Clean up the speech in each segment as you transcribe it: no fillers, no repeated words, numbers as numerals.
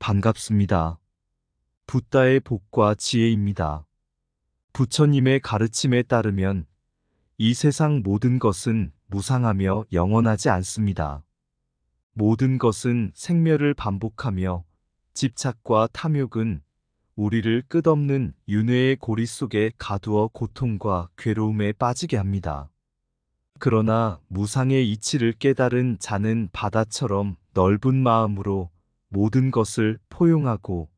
반갑습니다. 붓다의 복과 지혜입니다. 부처님의 가르침에 따르면 이 세상 모든 것은 무상하며 영원하지 않습니다. 모든 것은 생멸을 반복하며 집착과 탐욕은 우리를 끝없는 윤회의 고리 속에 가두어 고통과 괴로움에 빠지게 합니다. 그러나 무상의 이치를 깨달은 자는 바다처럼 넓은 마음으로 모든 것을 포용하고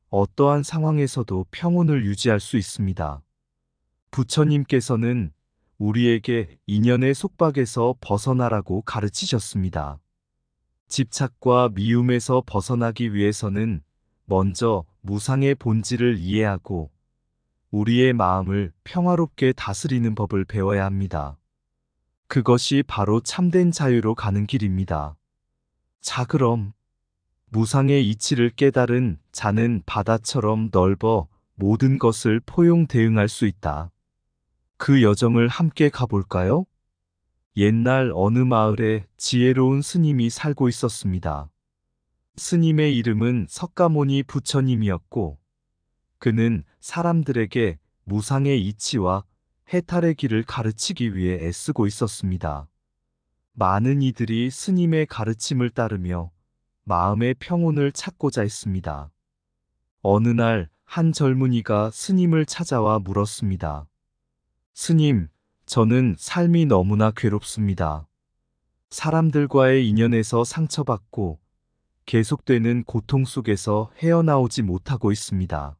어떠한 상황에서도 평온을 유지할 수 있습니다. 부처님께서는 우리에게 인연의 속박에서 벗어나라고 가르치셨습니다. 집착과 미움에서 벗어나기 위해서는 먼저 무상의 본질을 이해하고 우리의 마음을 평화롭게 다스리는 법을 배워야 합니다. 그것이 바로 참된 자유로 가는 길입니다. 자, 그럼 무상의 이치를 깨달은 자는 바다처럼 넓어 모든 것을 포용 대응할 수 있다. 그 여정을 함께 가볼까요? 옛날 어느 마을에 지혜로운 스님이 살고 있었습니다. 스님의 이름은 석가모니 부처님이었고, 그는 사람들에게 무상의 이치와 해탈의 길을 가르치기 위해 애쓰고 있었습니다. 많은 이들이 스님의 가르침을 따르며 마음의 평온을 찾고자 했습니다. 어느 날 한 젊은이가 스님을 찾아와 물었습니다. 스님, 저는 삶이 너무나 괴롭습니다. 사람들과의 인연에서 상처받고 계속되는 고통 속에서 헤어나오지 못하고 있습니다.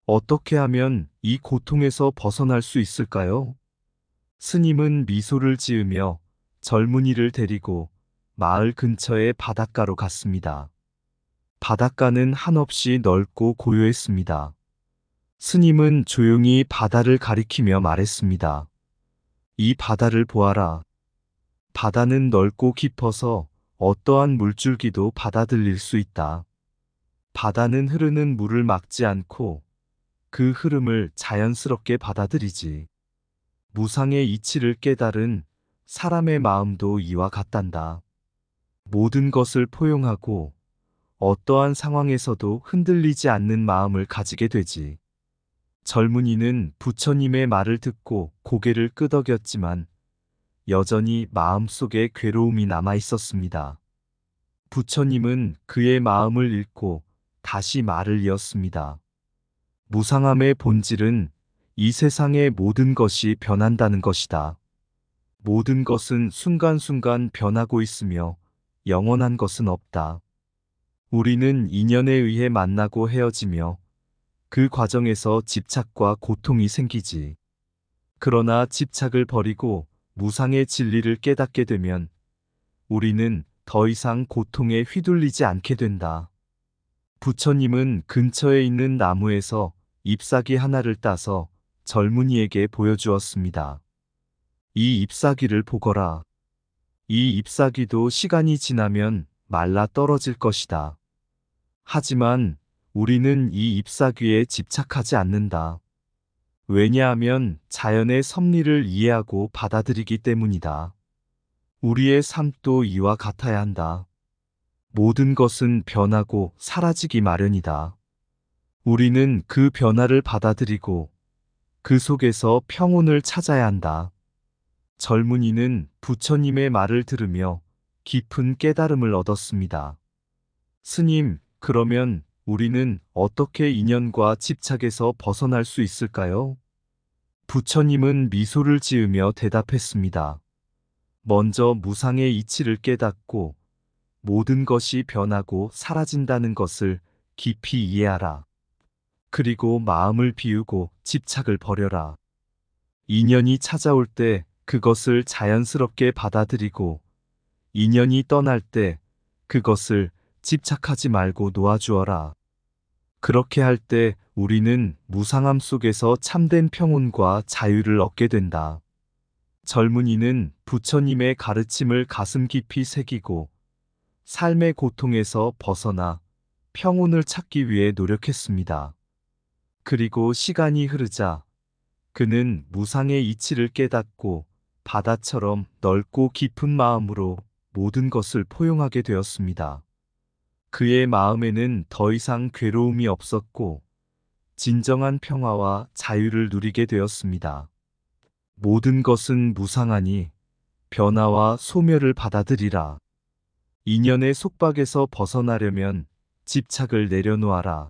어떻게 하면 이 고통에서 벗어날 수 있을까요? 스님은 미소를 지으며 젊은이를 데리고 마을 근처의 바닷가로 갔습니다. 바닷가는 한없이 넓고 고요했습니다. 스님은 조용히 바다를 가리키며 말했습니다. 이 바다를 보아라. 바다는 넓고 깊어서 어떠한 물줄기도 받아들일 수 있다. 바다는 흐르는 물을 막지 않고 그 흐름을 자연스럽게 받아들이지. 무상의 이치를 깨달은 사람의 마음도 이와 같단다. 모든 것을 포용하고 어떠한 상황에서도 흔들리지 않는 마음을 가지게 되지. 젊은이는 부처님의 말을 듣고 고개를 끄덕였지만 여전히 마음속에 괴로움이 남아 있었습니다. 부처님은 그의 마음을 읽고 다시 말을 이었습니다. 무상함의 본질은 이 세상의 모든 것이 변한다는 것이다. 모든 것은 순간순간 변하고 있으며 영원한 것은 없다. 우리는 인연에 의해 만나고 헤어지며 그 과정에서 집착과 고통이 생기지. 그러나 집착을 버리고 무상의 진리를 깨닫게 되면 우리는 더 이상 고통에 휘둘리지 않게 된다. 부처님은 근처에 있는 나무에서 잎사귀 하나를 따서 젊은이에게 보여주었습니다. 이 잎사귀를 보거라. 이 잎사귀도 시간이 지나면 말라 떨어질 것이다. 하지만 우리는 이 잎사귀에 집착하지 않는다. 왜냐하면 자연의 섭리를 이해하고 받아들이기 때문이다. 우리의 삶도 이와 같아야 한다. 모든 것은 변하고 사라지기 마련이다. 우리는 그 변화를 받아들이고 그 속에서 평온을 찾아야 한다. 젊은이는 부처님의 말을 들으며 깊은 깨달음을 얻었습니다. 스님, 그러면 우리는 어떻게 인연과 집착에서 벗어날 수 있을까요? 부처님은 미소를 지으며 대답했습니다. 먼저 무상의 이치를 깨닫고 모든 것이 변하고 사라진다는 것을 깊이 이해하라. 그리고 마음을 비우고 집착을 버려라. 인연이 찾아올 때 그것을 자연스럽게 받아들이고 인연이 떠날 때 그것을 집착하지 말고 놓아주어라. 그렇게 할 때 우리는 무상함 속에서 참된 평온과 자유를 얻게 된다. 젊은이는 부처님의 가르침을 가슴 깊이 새기고 삶의 고통에서 벗어나 평온을 찾기 위해 노력했습니다. 그리고 시간이 흐르자 그는 무상의 이치를 깨닫고 바다처럼 넓고 깊은 마음으로 모든 것을 포용하게 되었습니다. 그의 마음에는 더 이상 괴로움이 없었고 진정한 평화와 자유를 누리게 되었습니다. 모든 것은 무상하니 변화와 소멸을 받아들이라. 인연의 속박에서 벗어나려면 집착을 내려놓아라.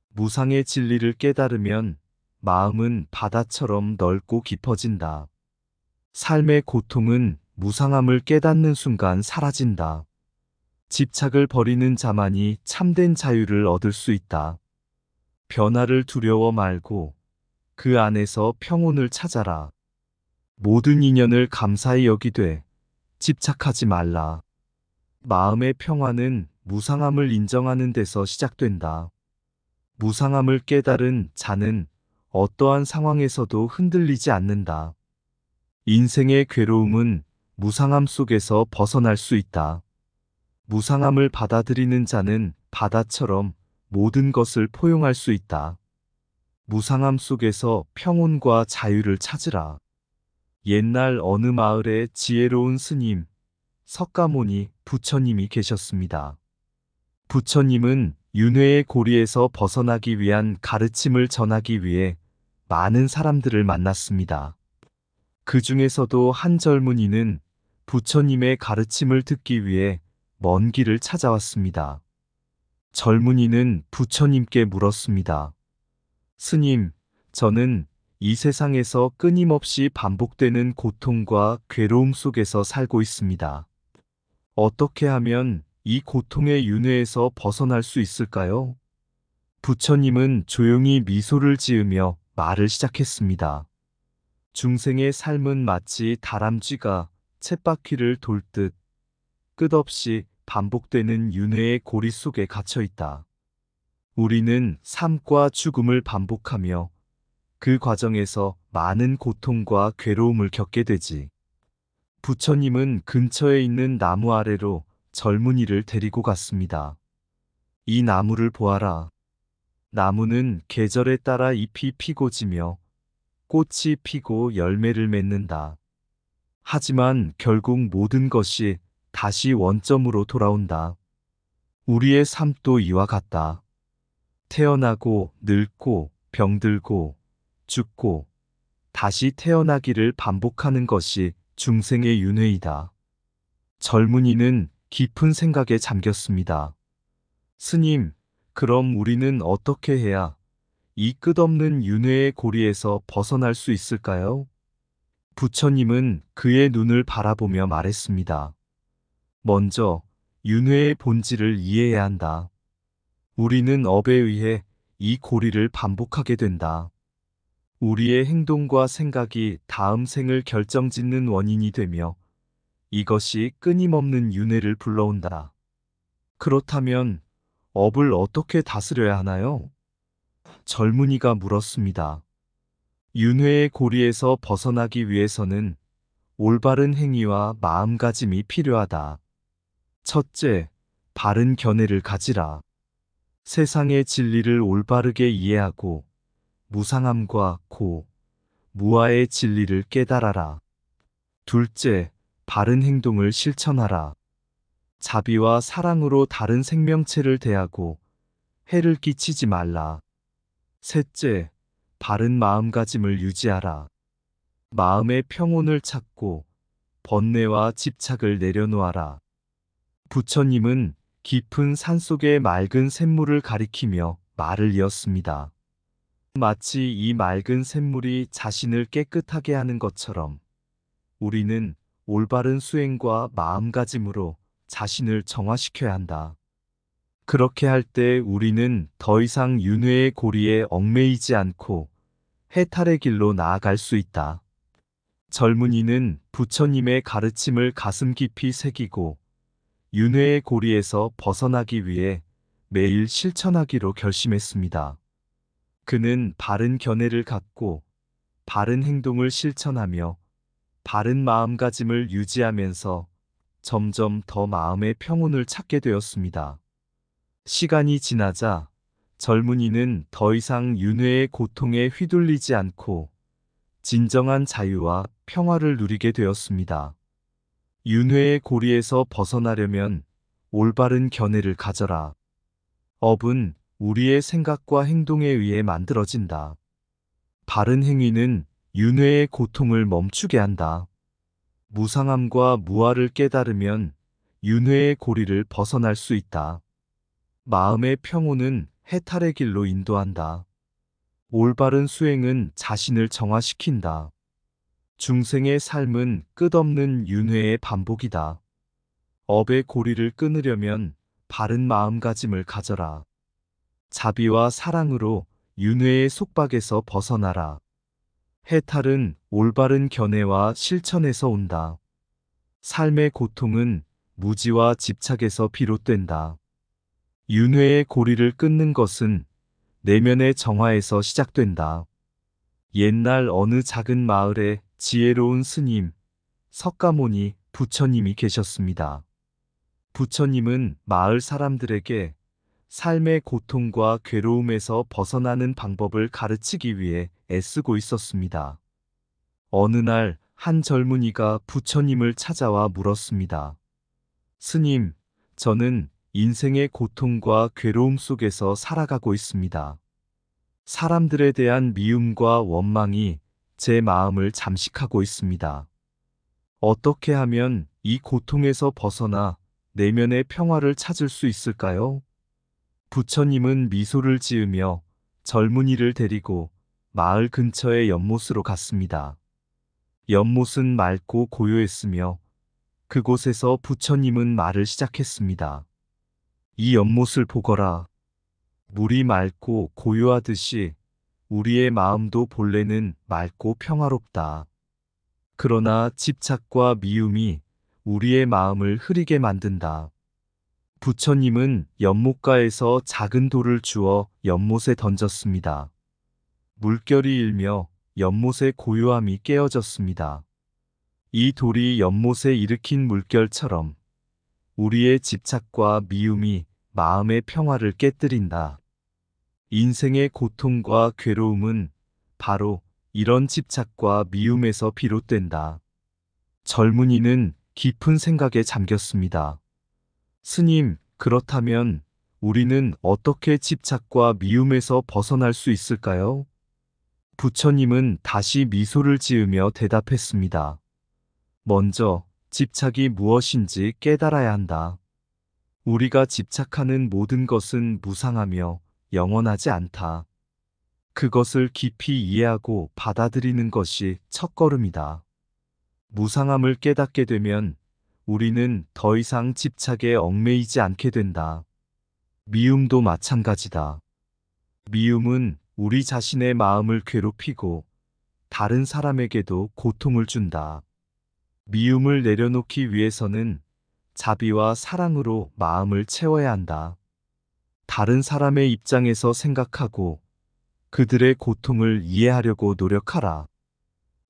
무상의 진리를 깨달으면 마음은 바다처럼 넓고 깊어진다. 삶의 고통은 무상함을 깨닫는 순간 사라진다. 집착을 버리는 자만이 참된 자유를 얻을 수 있다. 변화를 두려워 말고 그 안에서 평온을 찾아라. 모든 인연을 감사히 여기되 집착하지 말라. 마음의 평화는 무상함을 인정하는 데서 시작된다. 무상함을 깨달은 자는 어떠한 상황에서도 흔들리지 않는다. 인생의 괴로움은 무상함 속에서 벗어날 수 있다. 무상함을 받아들이는 자는 바다처럼 모든 것을 포용할 수 있다. 무상함 속에서 평온과 자유를 찾으라. 옛날 어느 마을에 지혜로운 스님, 석가모니, 부처님이 계셨습니다. 부처님은 윤회의 고리에서 벗어나기 위한 가르침을 전하기 위해 많은 사람들을 만났습니다. 그 중에서도 한 젊은이는 부처님의 가르침을 듣기 위해 먼 길을 찾아왔습니다. 젊은이는 부처님께 물었습니다. 스님, 저는 이 세상에서 끊임없이 반복되는 고통과 괴로움 속에서 살고 있습니다. 어떻게 하면 이 고통의 윤회에서 벗어날 수 있을까요? 부처님은 조용히 미소를 지으며 말을 시작했습니다. 중생의 삶은 마치 다람쥐가 쳇바퀴를 돌듯 끝없이 반복되는 윤회의 고리 속에 갇혀 있다. 우리는 삶과 죽음을 반복하며 그 과정에서 많은 고통과 괴로움을 겪게 되지. 부처님은 근처에 있는 나무 아래로 젊은이를 데리고 갔습니다. 이 나무를 보아라. 나무는 계절에 따라 잎이 피고 지며 꽃이 피고 열매를 맺는다. 하지만 결국 모든 것이 다시 원점으로 돌아온다. 우리의 삶도 이와 같다. 태어나고 늙고 병들고 죽고 다시 태어나기를 반복하는 것이 중생의 윤회이다. 젊은이는 깊은 생각에 잠겼습니다. 스님, 그럼 우리는 어떻게 해야 이 끝없는 윤회의 고리에서 벗어날 수 있을까요? 부처님은 그의 눈을 바라보며 말했습니다. 먼저 윤회의 본질을 이해해야 한다. 우리는 업에 의해 이 고리를 반복하게 된다. 우리의 행동과 생각이 다음 생을 결정짓는 원인이 되며 이것이 끊임없는 윤회를 불러온다. 그렇다면 업을 어떻게 다스려야 하나요? 젊은이가 물었습니다. 윤회의 고리에서 벗어나기 위해서는 올바른 행위와 마음가짐이 필요하다. 첫째, 바른 견해를 가지라. 세상의 진리를 올바르게 이해하고 무상함과 무아의 진리를 깨달아라. 둘째, 바른 행동을 실천하라. 자비와 사랑으로 다른 생명체를 대하고 해를 끼치지 말라. 셋째, 바른 마음가짐을 유지하라. 마음의 평온을 찾고 번뇌와 집착을 내려놓아라. 부처님은 깊은 산속의 맑은 샘물을 가리키며 말을 이었습니다. 마치 이 맑은 샘물이 자신을 깨끗하게 하는 것처럼 우리는 올바른 수행과 마음가짐으로 자신을 정화시켜야 한다. 그렇게 할 때 우리는 더 이상 윤회의 고리에 얽매이지 않고 해탈의 길로 나아갈 수 있다. 젊은이는 부처님의 가르침을 가슴 깊이 새기고 윤회의 고리에서 벗어나기 위해 매일 실천하기로 결심했습니다. 그는 바른 견해를 갖고 바른 행동을 실천하며 바른 마음가짐을 유지하면서 점점 더 마음의 평온을 찾게 되었습니다. 시간이 지나자 젊은이는 더 이상 윤회의 고통에 휘둘리지 않고 진정한 자유와 평화를 누리게 되었습니다. 윤회의 고리에서 벗어나려면 올바른 견해를 가져라. 업은 우리의 생각과 행동에 의해 만들어진다. 바른 행위는 윤회의 고통을 멈추게 한다. 무상함과 무아를 깨달으면 윤회의 고리를 벗어날 수 있다. 마음의 평온은 해탈의 길로 인도한다. 올바른 수행은 자신을 정화시킨다. 중생의 삶은 끝없는 윤회의 반복이다. 업의 고리를 끊으려면 바른 마음가짐을 가져라. 자비와 사랑으로 윤회의 속박에서 벗어나라. 해탈은 올바른 견해와 실천에서 온다. 삶의 고통은 무지와 집착에서 비롯된다. 윤회의 고리를 끊는 것은 내면의 정화에서 시작된다. 옛날 어느 작은 마을에 지혜로운 스님, 석가모니, 부처님이 계셨습니다. 부처님은 마을 사람들에게 삶의 고통과 괴로움에서 벗어나는 방법을 가르치기 위해 애쓰고 있었습니다. 어느 날 한 젊은이가 부처님을 찾아와 물었습니다. 스님, 저는 인생의 고통과 괴로움 속에서 살아가고 있습니다. 사람들에 대한 미움과 원망이 제 마음을 잠식하고 있습니다. 어떻게 하면 이 고통에서 벗어나 내면의 평화를 찾을 수 있을까요? 부처님은 미소를 지으며 젊은이를 데리고 마을 근처의 연못으로 갔습니다. 연못은 맑고 고요했으며 그곳에서 부처님은 말을 시작했습니다. 이 연못을 보거라. 물이 맑고 고요하듯이 우리의 마음도 본래는 맑고 평화롭다. 그러나 집착과 미움이 우리의 마음을 흐리게 만든다. 부처님은 연못가에서 작은 돌을 주워 연못에 던졌습니다. 물결이 일며 연못의 고요함이 깨어졌습니다. 이 돌이 연못에 일으킨 물결처럼 우리의 집착과 미움이 마음의 평화를 깨뜨린다. 인생의 고통과 괴로움은 바로 이런 집착과 미움에서 비롯된다. 젊은이는 깊은 생각에 잠겼습니다. 스님, 그렇다면 우리는 어떻게 집착과 미움에서 벗어날 수 있을까요? 부처님은 다시 미소를 지으며 대답했습니다. 먼저 집착이 무엇인지 깨달아야 한다. 우리가 집착하는 모든 것은 무상하며 영원하지 않다. 그것을 깊이 이해하고 받아들이는 것이 첫걸음이다. 무상함을 깨닫게 되면 우리는 더 이상 집착에 얽매이지 않게 된다. 미움도 마찬가지다. 미움은 우리 자신의 마음을 괴롭히고 다른 사람에게도 고통을 준다. 미움을 내려놓기 위해서는 자비와 사랑으로 마음을 채워야 한다. 다른 사람의 입장에서 생각하고 그들의 고통을 이해하려고 노력하라.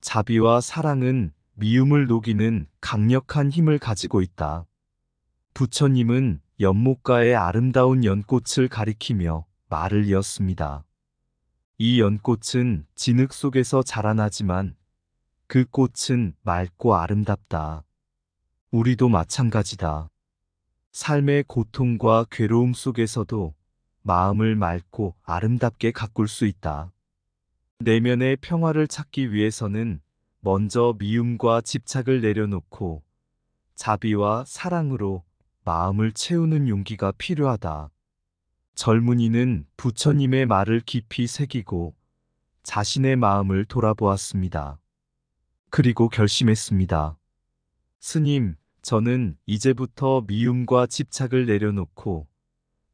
자비와 사랑은 미움을 녹이는 강력한 힘을 가지고 있다. 부처님은 연못가의 아름다운 연꽃을 가리키며 말을 이었습니다. 이 연꽃은 진흙 속에서 자라나지만 그 꽃은 맑고 아름답다. 우리도 마찬가지다. 삶의 고통과 괴로움 속에서도 마음을 맑고 아름답게 가꿀 수 있다. 내면의 평화를 찾기 위해서는 먼저 미움과 집착을 내려놓고 자비와 사랑으로 마음을 채우는 용기가 필요하다. 젊은이는 부처님의 말을 깊이 새기고 자신의 마음을 돌아보았습니다. 그리고 결심했습니다. 스님, 저는 이제부터 미움과 집착을 내려놓고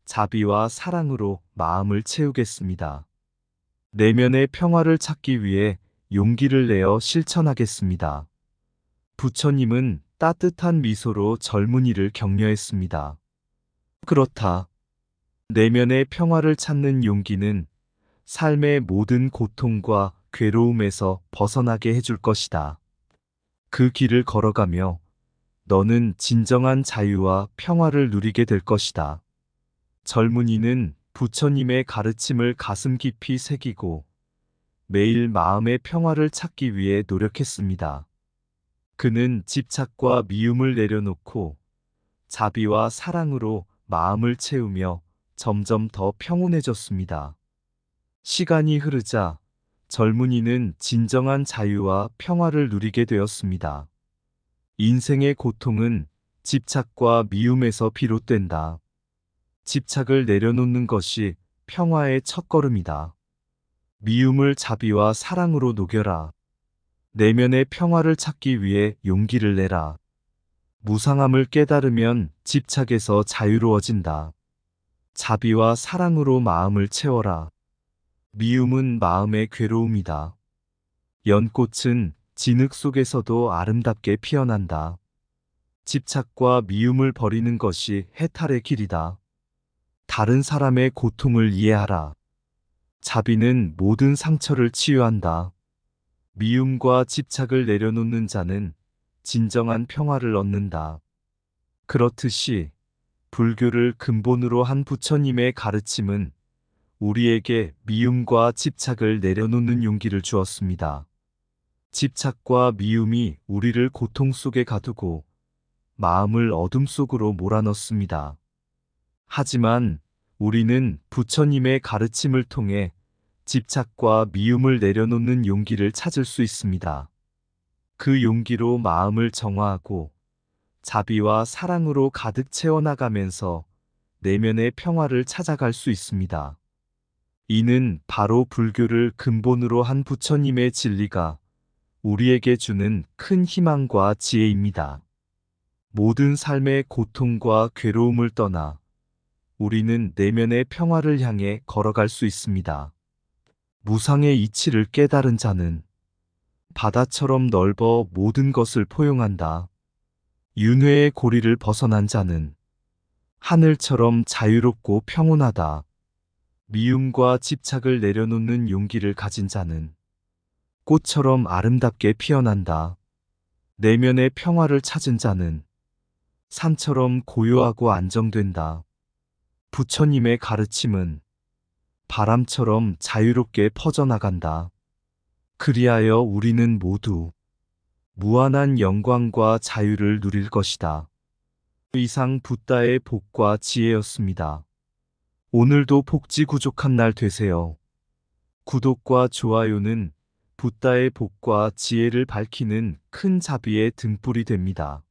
자비와 사랑으로 마음을 채우겠습니다. 내면의 평화를 찾기 위해 용기를 내어 실천하겠습니다. 부처님은 따뜻한 미소로 젊은이를 격려했습니다. 그렇다. 내면의 평화를 찾는 용기는 삶의 모든 고통과 괴로움에서 벗어나게 해줄 것이다. 그 길을 걸어가며 너는 진정한 자유와 평화를 누리게 될 것이다. 젊은이는 부처님의 가르침을 가슴 깊이 새기고 매일 마음의 평화를 찾기 위해 노력했습니다. 그는 집착과 미움을 내려놓고 자비와 사랑으로 마음을 채우며 점점 더 평온해졌습니다. 시간이 흐르자 젊은이는 진정한 자유와 평화를 누리게 되었습니다. 인생의 고통은 집착과 미움에서 비롯된다. 집착을 내려놓는 것이 평화의 첫걸음이다. 미움을 자비와 사랑으로 녹여라. 내면의 평화를 찾기 위해 용기를 내라. 무상함을 깨달으면 집착에서 자유로워진다. 자비와 사랑으로 마음을 채워라. 미움은 마음의 괴로움이다. 연꽃은 진흙 속에서도 아름답게 피어난다. 집착과 미움을 버리는 것이 해탈의 길이다. 다른 사람의 고통을 이해하라. 자비는 모든 상처를 치유한다. 미움과 집착을 내려놓는 자는 진정한 평화를 얻는다. 그렇듯이 불교를 근본으로 한 부처님의 가르침은 우리에게 미움과 집착을 내려놓는 용기를 주었습니다. 집착과 미움이 우리를 고통 속에 가두고 마음을 어둠 속으로 몰아넣습니다. 하지만 우리는 부처님의 가르침을 통해 집착과 미움을 내려놓는 용기를 찾을 수 있습니다. 그 용기로 마음을 정화하고 자비와 사랑으로 가득 채워나가면서 내면의 평화를 찾아갈 수 있습니다. 이는 바로 불교를 근본으로 한 부처님의 진리가 우리에게 주는 큰 희망과 지혜입니다. 모든 삶의 고통과 괴로움을 떠나 우리는 내면의 평화를 향해 걸어갈 수 있습니다. 무상의 이치를 깨달은 자는 바다처럼 넓어 모든 것을 포용한다. 윤회의 고리를 벗어난 자는 하늘처럼 자유롭고 평온하다. 미움과 집착을 내려놓는 용기를 가진 자는 꽃처럼 아름답게 피어난다. 내면의 평화를 찾은 자는 산처럼 고요하고 안정된다. 부처님의 가르침은 바람처럼 자유롭게 퍼져나간다. 그리하여 우리는 모두 무한한 영광과 자유를 누릴 것이다. 이상 붓다의 복과 지혜였습니다. 오늘도 복지 구족한 날 되세요. 구독과 좋아요는 붓다의 복과 지혜를 밝히는 큰 자비의 등불이 됩니다.